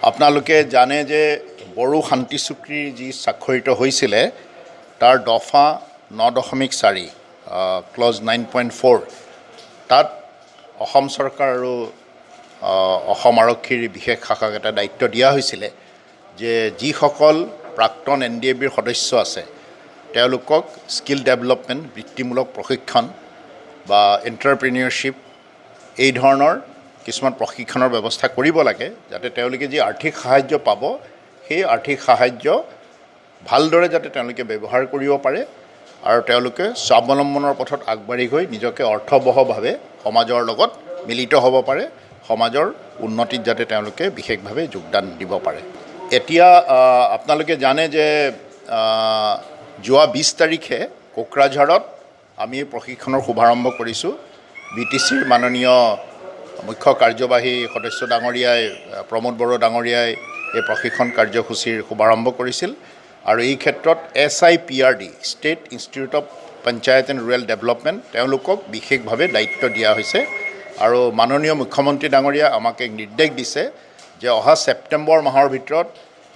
আপোনালোকে জানে যে বড়ো শান্তি চুক্তিৰ যি স্বাক্ষৰিত হৈছিলে তাৰ দফা 9.4 ক্লজ 9.4 তাত অসম চৰকাৰ আৰু অসম আৰক্ষীৰ বিশেষ শাখাক এটা দায়িত্ব দিয়া হৈছিলে যে যিসকল প্ৰাক্তন NDABৰ সদস্য আছে তেওঁলোকক স্কিল ডেভেলপমেণ্ট বৃত্তিমূলক প্ৰশিক্ষণ বা এণ্টাৰপ্ৰিনিয়ৰশ্বিপ এই ধৰণৰ কিছুমান প্ৰশিক্ষণৰ ব্যৱস্থা কৰিব লাগে যাতে তেওঁলোকে যি আৰ্থিক সাহায্য পাব সেই আৰ্থিক সাহায্য ভালদৰে যাতে তেওঁলোকে ব্যৱহাৰ কৰিব পাৰে আৰু তেওঁলোকে স্বাৱলম্বনৰ পথত আগবাঢ়ি গৈ নিজকে অৰ্থবহভাৱে সমাজৰ লগত মিলিত হ'ব পাৰে সমাজৰ উন্নতিত যাতে তেওঁলোকে বিশেষভাৱে যোগদান দিব পাৰে এতিয়া আপোনালোকে জানে যে যোৱা 20 তাৰিখে কোকৰাঝাৰত আমি প্ৰশিক্ষণৰ শুভাৰম্ভ কৰিছোঁ BTCৰ মাননীয় মুখ্য কাৰ্যবাহী সদস্য ডাঙৰীয়াই প্ৰমোদ বড়ো ডাঙৰীয়াই এই প্ৰশিক্ষণ কাৰ্যসূচীৰ শুভাৰম্ভ কৰিছিল আৰু এই ক্ষেত্ৰত SIPRD state institute of panchayat and rural development তেওঁলোকক বিশেষভাৱে দায়িত্ব দিয়া হৈছে আৰু মাননীয় মুখ্যমন্ত্ৰী ডাঙৰীয়া আমাক নিৰ্দেশ দিছে যে অহা ছেপ্টেম্বৰ মাহৰ ভিতৰত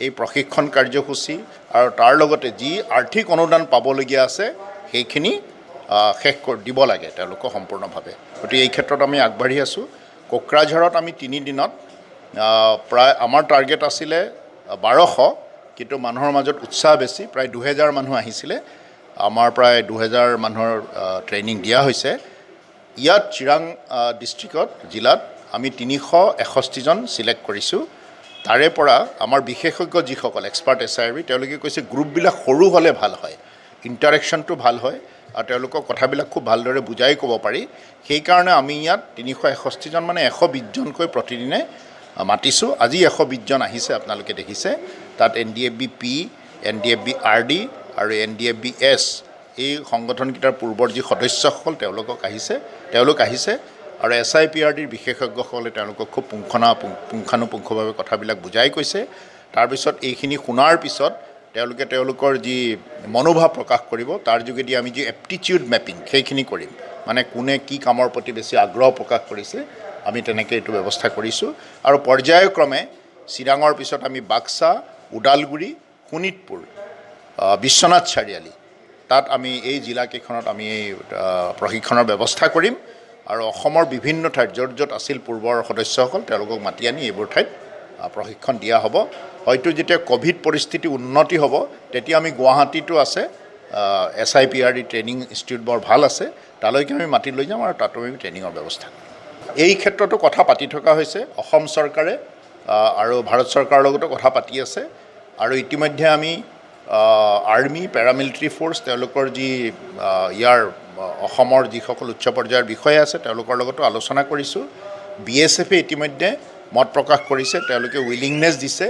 এই প্ৰশিক্ষণ কাৰ্যসূচী আৰু তাৰ লগতে যি আৰ্থিক অনুদান পাবলগীয়া আছে সেইখিনি শেষ কৰি দিব লাগে তেওঁলোকক সম্পূৰ্ণভাৱে গতিকে এই ক্ষেত্ৰত আমি আগবাঢ়ি আছোঁ কোকৰাঝাৰত আমি 3 দিনত প্ৰায় আমাৰ টাৰ্গেট আছিলে 1200 কিন্তু মানুহৰ মাজত উৎসাহ বেছি প্ৰায় 2000 মানুহ আহিছিলে আমাৰ প্ৰায় 2000 মানুহৰ ট্ৰেইনিং দিয়া হৈছে ইয়াত চিৰাং ডিষ্ট্ৰিক্টত জিলাত আমি 361 জন সিলেক্ট কৰিছোঁ তাৰে পৰা আমাৰ বিশেষজ্ঞ যিসকল এক্সপাৰ্ট SIRB তেওঁলোকে কৈছে গ্ৰুপবিলাক সৰু হ'লে ভাল হয় ইণ্টাৰেকশ্যনটো ভাল হয় আৰু তেওঁলোকক কথাবিলাক খুব ভালদৰে বুজাই ক'ব পাৰি সেইকাৰণে আমি ইয়াত 361 জন মানে 120 জনকৈ প্ৰতিদিনে মাতিছোঁ আজি 120 জন আহিছে আপোনালোকে দেখিছে তাত NDAB-P NDAB-RD আৰু NDAB-S এই সংগঠনকেইটাৰ পূৰ্বৰ যি সদস্যসকল তেওঁলোক আহিছে আৰু SIPRDৰ বিশেষজ্ঞসকলে তেওঁলোকক খুব পুংখানুপুংখভাৱে কথাবিলাক বুজাই কৈছে তাৰপিছত এইখিনি শুনাৰ পিছত তেওঁলোকে তেওঁলোকৰ যি মনোভাৱ প্ৰকাশ কৰিব তাৰ যোগেদি আমি যি এপ্টিটিউড মেপিং সেইখিনি কৰিম মানে কোনে কি কামৰ প্ৰতি বেছি আগ্ৰহ প্ৰকাশ কৰিছে আমি তেনেকৈ এইটো ব্যৱস্থা কৰিছোঁ আৰু পৰ্যায়ক্ৰমে চিৰাঙৰ পিছত আমি বাক্সা ওদালগুৰি শোণিতপুৰ বিশ্বনাথ চাৰিআলি তাত আমি এই জিলাকেইখনত আমি প্ৰশিক্ষণৰ ব্যৱস্থা কৰিম আৰু অসমৰ বিভিন্ন ঠাইত য'ত আছিল পূৰ্বৰ সদস্যসকল তেওঁলোকক মাতি আনি এইবোৰ ঠাইত প্ৰশিক্ষণ দিয়া হ'ব হয়তো যেতিয়া কোভিড পৰিস্থিতি উন্নতি হ'ব তেতিয়া আমি গুৱাহাটীতো আছে SIPRD ট্ৰেইনিং ইনষ্টিটিউট বৰ ভাল আছে তালৈকে আমি মাতি লৈ যাম আৰু তাতো আমি ট্ৰেইনিঙৰ ব্যৱস্থা এই ক্ষেত্ৰতো কথা পাতি থকা হৈছে অসম চৰকাৰে আৰু ভাৰত চৰকাৰৰ লগতো কথা পাতি আছে আৰু ইতিমধ্যে আমি আৰ্মি পেৰামিলিটাৰী ফ'ৰ্চ তেওঁলোকৰ যি ইয়াৰ অসমৰ যিসকল উচ্চ পৰ্যায়ৰ বিষয়া আছে তেওঁলোকৰ লগতো আলোচনা কৰিছোঁ BSFে ইতিমধ্যে মত প্ৰকাশ কৰিছে তেওঁলোকে উইলিংনেছ দিছে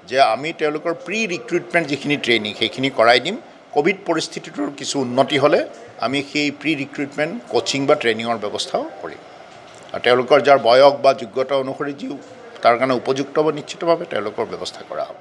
যে আমি তেওঁলোকৰ প্ৰি ৰিক্ৰুটমেণ্ট যিখিনি ট্ৰেইনিং সেইখিনি কৰাই দিম কোভিড পৰিস্থিতিটোৰ কিছু উন্নতি হ'লে আমি সেই প্ৰি ৰিক্ৰুটমেণ্ট কোচিং বা ট্ৰেইনিঙৰ ব্যৱস্থাও কৰিম আৰু তেওঁলোকৰ যাৰ বয়স বা যোগ্যতা অনুসৰি যি তাৰ কাৰণে উপযুক্ত হ'ব নিশ্চিতভাৱে তেওঁলোকৰ ব্যৱস্থা কৰা হ'ব